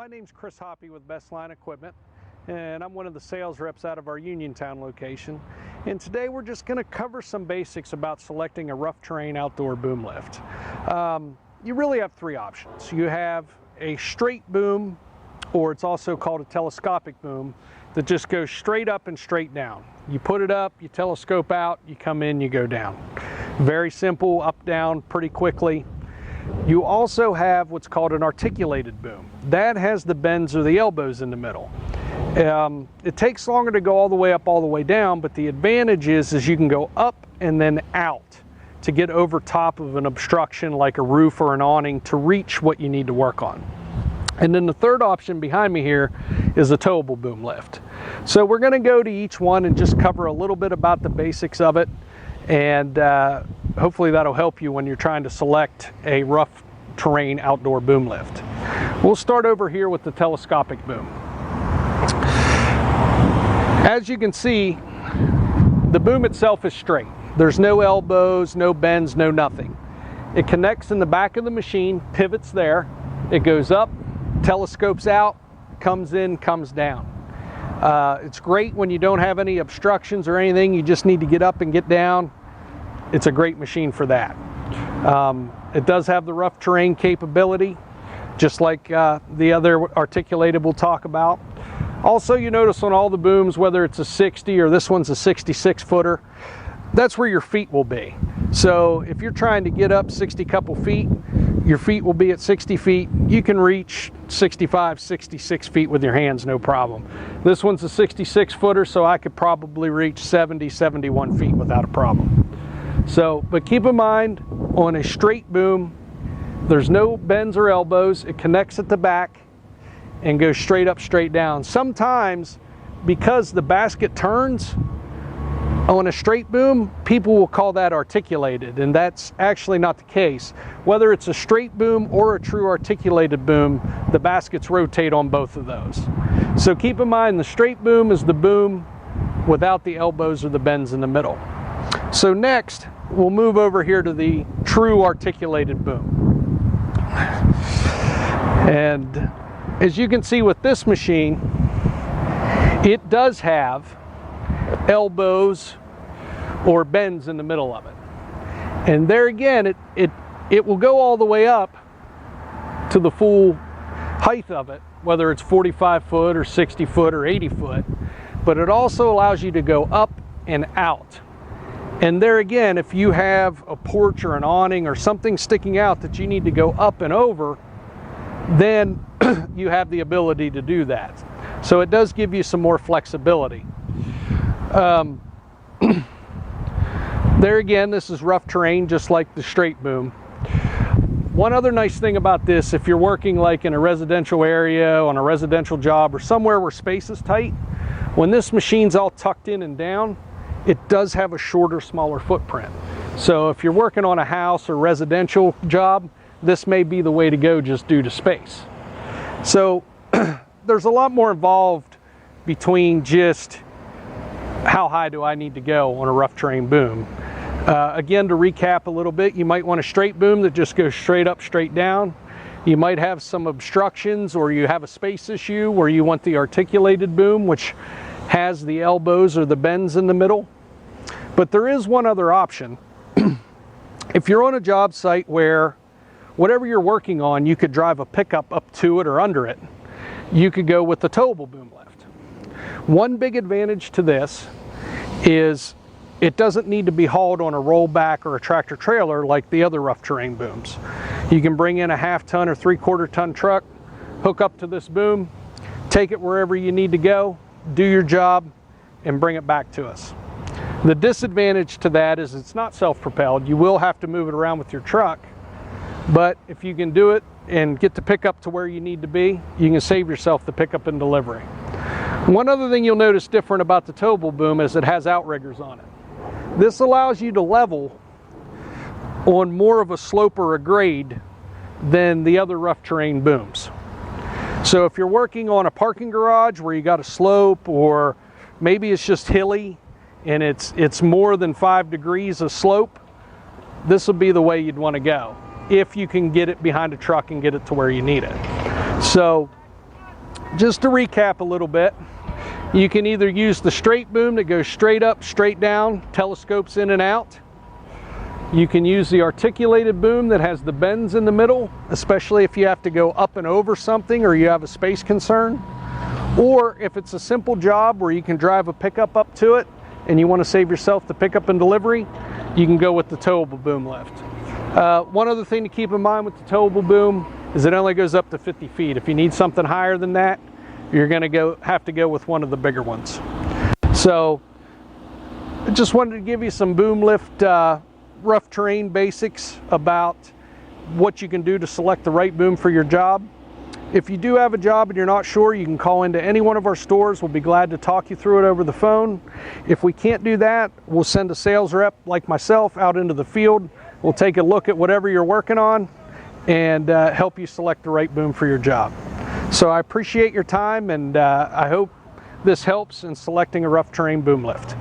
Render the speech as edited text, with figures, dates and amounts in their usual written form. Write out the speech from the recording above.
My name's Chris Hoppy with Best Line Equipment, and I'm one of the sales reps out of our Uniontown location. And today we're just going to cover some basics about selecting a rough terrain outdoor boom lift. You really have three options. You have a straight boom, or it's also called a telescopic boom, that just goes straight up and straight down. You put it up, you telescope out, you come in, you go down. Very simple, up, down, pretty quickly. You also have what's called an articulated boom. That has the bends or the elbows in the middle. It takes longer to go all the way up, all the way down, but the advantage is you can go up and then out to get over top of an obstruction like a roof or an awning to reach what you need to work on. And then the third option behind me here is a towable boom lift. So we're going to go to each one and just cover a little bit about the basics of it, and hopefully that'll help you when you're trying to select a rough terrain outdoor boom lift. We'll start over here with the telescopic boom. As you can see, the boom itself is straight. There's no elbows, no bends, no nothing. It connects in the back of the machine, pivots there, it goes up, telescopes out, comes in, comes down. It's great when you don't have any obstructions or anything, you just need to get up and get down. It's a great machine for that. It does have the rough terrain capability, just like the other articulated we'll talk about. Also, you notice on all the booms, whether it's a 60 or this one's a 66 footer, that's where your feet will be. So if you're trying to get up 60 couple feet, your feet will be at 60 feet. You can reach 65, 66 feet with your hands, no problem. This one's a 66 footer, so I could probably reach 70, 71 feet without a problem. So, but keep in mind, on a straight boom, there's no bends or elbows. It connects at the back and goes straight up, straight down. Sometimes, because the basket turns on a straight boom, people will call that articulated, and that's actually not the case. Whether it's a straight boom or a true articulated boom, the baskets rotate on both of those. So keep in mind, the straight boom is the boom without the elbows or the bends in the middle. So next, we'll move over here to the true articulated boom. And as you can see with this machine, it does have elbows or bends in the middle of it. And there again, it will go all the way up to the full height of it, whether it's 45 foot or 60 foot or 80 foot, but it also allows you to go up and out. And there again, if you have a porch or an awning or something sticking out that you need to go up and over, then you have the ability to do that. So it does give you some more flexibility. There again, this is rough terrain, just like the straight boom. One other nice thing about this, if you're working like in a residential area, on a residential job, or somewhere where space is tight, when this machine's all tucked in and down, it does have a shorter, smaller footprint. So if you're working on a house or residential job, this may be the way to go just due to space. So there's a lot more involved between just how high do I need to go on a rough terrain boom. Again, to recap a little bit, you might want a straight boom that just goes straight up, straight down. You might have some obstructions, or you have a space issue where you want the articulated boom, which has the elbows or the bends in the middle. But there is one other option. If you're on a job site where whatever you're working on, you could drive a pickup up to it or under it, you could go with the towable boom lift. One big advantage to this is it doesn't need to be hauled on a rollback or a tractor trailer like the other rough terrain booms. You can bring in a half-ton or three-quarter-ton truck, hook up to this boom, take it wherever you need to go, do your job, and bring it back to us. The disadvantage to that is it's not self-propelled. You will have to move it around with your truck, but if you can do it and get the pickup to where you need to be, you can save yourself the pickup and delivery. One other thing you'll notice different about the towable boom is it has outriggers on it. This allows you to level on more of a slope or a grade than the other rough terrain booms. So if you're working on a parking garage where you got a slope, or maybe it's just hilly and it's more than 5 degrees of slope, this will be the way you'd want to go if you can get it behind a truck and get it to where you need it. So just to recap a little bit, you can either use the straight boom that goes straight up, straight down, telescopes in and out. You can use the articulated boom that has the bends in the middle, especially if you have to go up and over something or you have a space concern. Or if it's a simple job where you can drive a pickup up to it and you want to save yourself the pickup and delivery, you can go with the towable boom lift. One other thing to keep in mind with the towable boom is it only goes up to 50 feet. If you need something higher than that, you're going to have to go with one of the bigger ones. So I just wanted to give you some boom lift rough terrain basics about what you can do to select the right boom for your job. If you do have a job and you're not sure, you can call into any one of our stores. We'll be glad to talk you through it over the phone. If we can't do that, we'll send a sales rep like myself out into the field. We'll take a look at whatever you're working on and help you select the right boom for your job. So I appreciate your time, and I hope this helps in selecting a rough terrain boom lift.